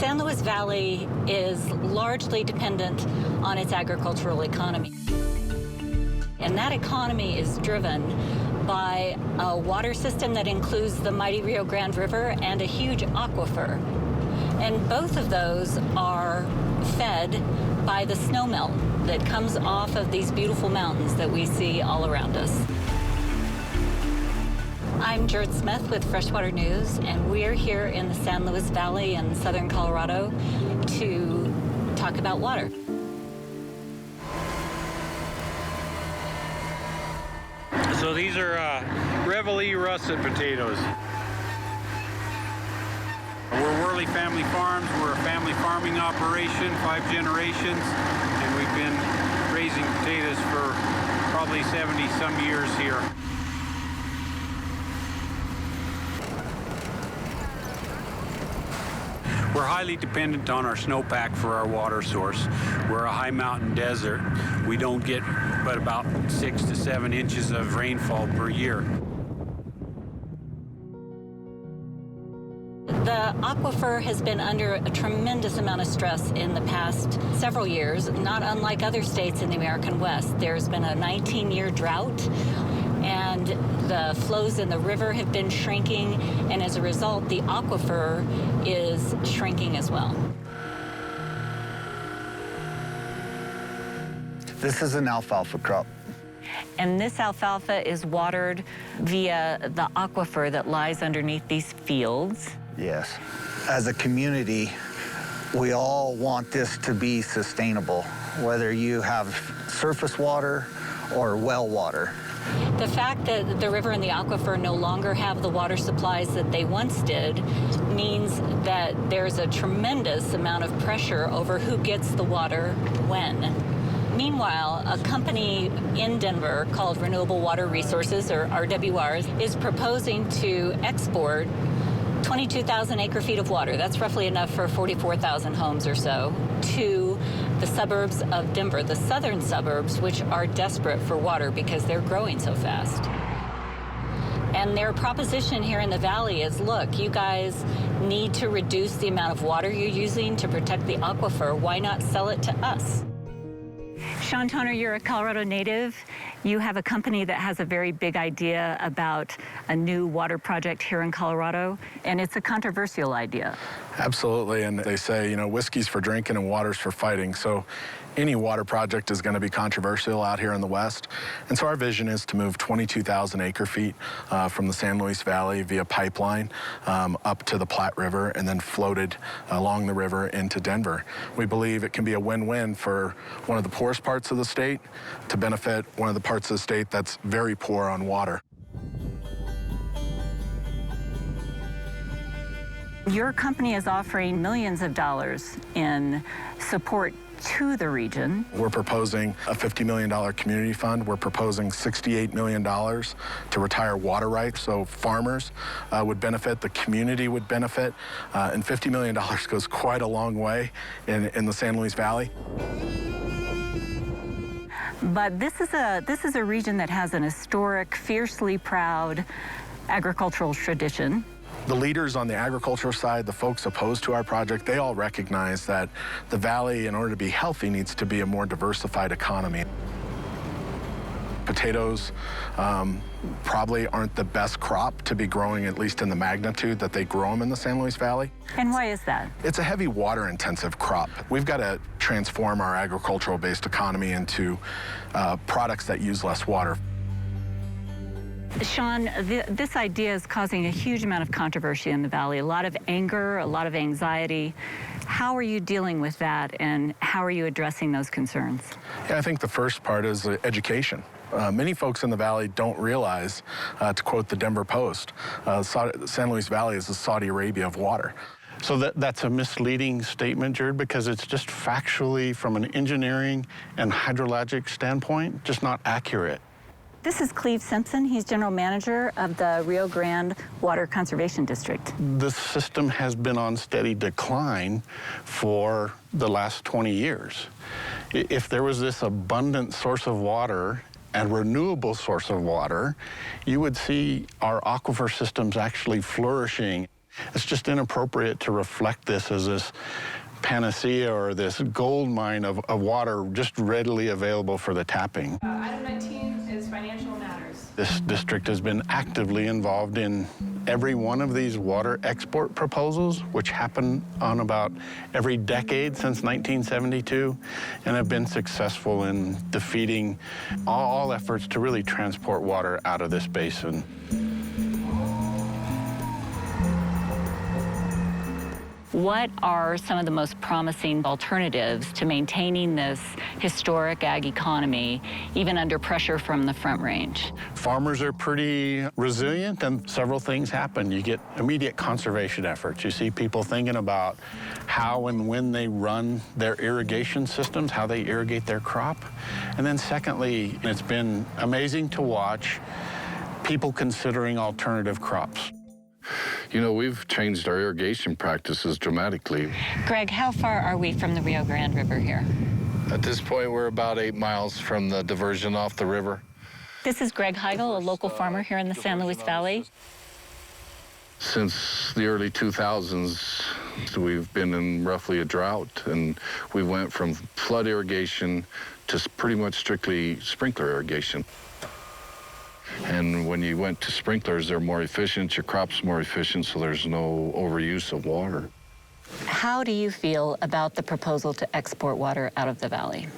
San Luis Valley is largely dependent on its agricultural economy. And that economy is driven by a water system that includes the mighty Rio Grande River and a huge aquifer. And both of those are fed by the snowmelt that comes off of these beautiful mountains that we see all around us. I'm Jared Smith with Freshwater News, and we're here in the San Luis Valley in southern Colorado to talk about water. So these are Reveille russet potatoes. We're Worley Family Farms. We're a family farming operation, 5 generations, and we've been raising potatoes for probably 70-some years here. We're highly dependent on our snowpack for our water source. We're a high mountain desert. We don't get but about 6 to 7 inches of rainfall per year. The aquifer has been under a tremendous amount of stress in the past several years, not unlike other states in the American West. There's been a 19-year drought, and the flows in the river have been shrinking, and as a result, the aquifer is shrinking as well. This is an alfalfa crop. And this alfalfa is watered via the aquifer that lies underneath these fields. Yes. As a community, we all want this to be sustainable, whether you have surface water or well water. The fact that the river and the aquifer no longer have the water supplies that they once did means that there's a tremendous amount of pressure over who gets the water when. Meanwhile, a company in Denver called Renewable Water Resources, or RWR, is proposing to export 22,000 acre-feet of water, that's roughly enough for 44,000 homes or so, to the suburbs of Denver, the southern suburbs, which are desperate for water because they're growing so fast. And their proposition here in the valley is, look, you guys need to reduce the amount of water you're using to protect the aquifer. Why not sell it to us? Sean Toner, you're a Colorado native. You have a company that has a very big idea about a new water project here in Colorado, and it's a controversial idea. Absolutely, and they say, you know, whiskey's for drinking and water's for fighting. So any water project is going to be controversial out here in the West. And so our vision is to move 22,000 acre-feet from the San Luis Valley via pipeline up to the Platte River and then floated along the river into Denver. We believe it can be a win-win for one of the poorest parts of the state to benefit one of the parts of the state that's very poor on water. Your company is offering millions of dollars in support to the region. We're proposing a $50 million community fund. We're proposing $68 million to retire water rights, so farmers would benefit, the community would benefit, and $50 million goes quite a long way in the San Luis Valley. But this is a region that has an historic, fiercely proud agricultural tradition. The leaders on the agricultural side, the folks opposed to our project, they all recognize that the valley, in order to be healthy, needs to be a more diversified economy. Potatoes probably aren't the best crop to be growing, at least in the magnitude that they grow them in the San Luis Valley. And why is that? It's a heavy water-intensive crop. We've got to transform our agricultural-based economy into products that use less water. Sean, this idea is causing a huge amount of controversy in the valley, a lot of anger, a lot of anxiety. How are you dealing with that, and how are you addressing those concerns? Yeah, I think the first part is education. Many folks in the valley don't realize, to quote the Denver Post, San Luis Valley is the Saudi Arabia of water. So that's a misleading statement, Jared, because it's just factually, from an engineering and hydrologic standpoint, just not accurate. This is Cleve Simpson. He's general manager of the Rio Grande Water Conservation District. The system has been on steady decline for the last 20 years. If there was this abundant source of water and renewable source of water, you would see our aquifer systems actually flourishing. It's just inappropriate to reflect this as this panacea or this gold mine of water just readily available for the tapping. Item 19 is financial matters. This district has been actively involved in every one of these water export proposals, which happen on about every decade since 1972, and have been successful in defeating all efforts to really transport water out of this basin. What are some of the most promising alternatives to maintaining this historic ag economy, even under pressure from the Front Range? Farmers are pretty resilient, and several things happen. You get immediate conservation efforts. You see people thinking about how and when they run their irrigation systems, how they irrigate their crop. And then secondly, it's been amazing to watch people considering alternative crops. You know, we've changed our irrigation practices dramatically. Greg, how far are we from the Rio Grande River here? At this point, we're about 8 miles from the diversion off the river. This is Greg Heigl, a local farmer here in the San Luis Valley. Since the early 2000s, we've been in roughly a drought, and we went from flood irrigation to pretty much strictly sprinkler irrigation. And when you went to sprinklers, they're more efficient, your crop's more efficient, so there's no overuse of water. How do you feel about the proposal to export water out of the valley?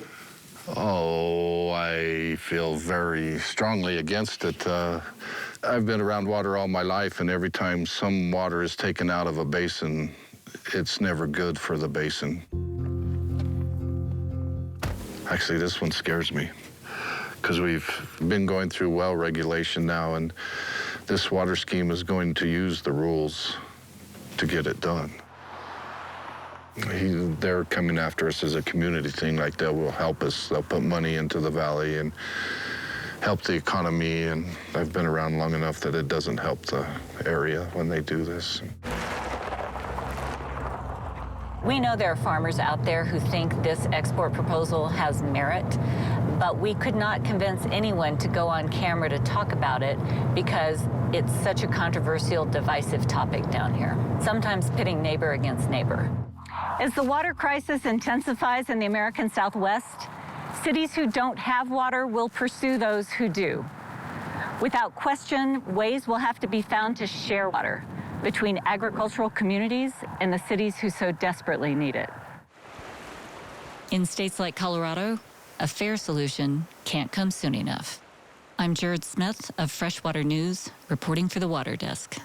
Oh, I feel very strongly against it. I've been around water all my life, and every time some water is taken out of a basin, it's never good for the basin. Actually, this one scares me, because we've been going through well regulation now, and this water scheme is going to use the rules to get it done. They're coming after us as a community thing, like that will help us. They'll put money into the valley and help the economy, and I've been around long enough that it doesn't help the area when they do this. We know there are farmers out there who think this export proposal has merit, but we could not convince anyone to go on camera to talk about it because it's such a controversial, divisive topic down here, sometimes pitting neighbor against neighbor. As the water crisis intensifies in the American Southwest, cities who don't have water will pursue those who do. Without question, ways will have to be found to share water between agricultural communities and the cities who so desperately need it. In states like Colorado, a fair solution can't come soon enough. I'm Jared Smith of Freshwater News, reporting for the Water Desk.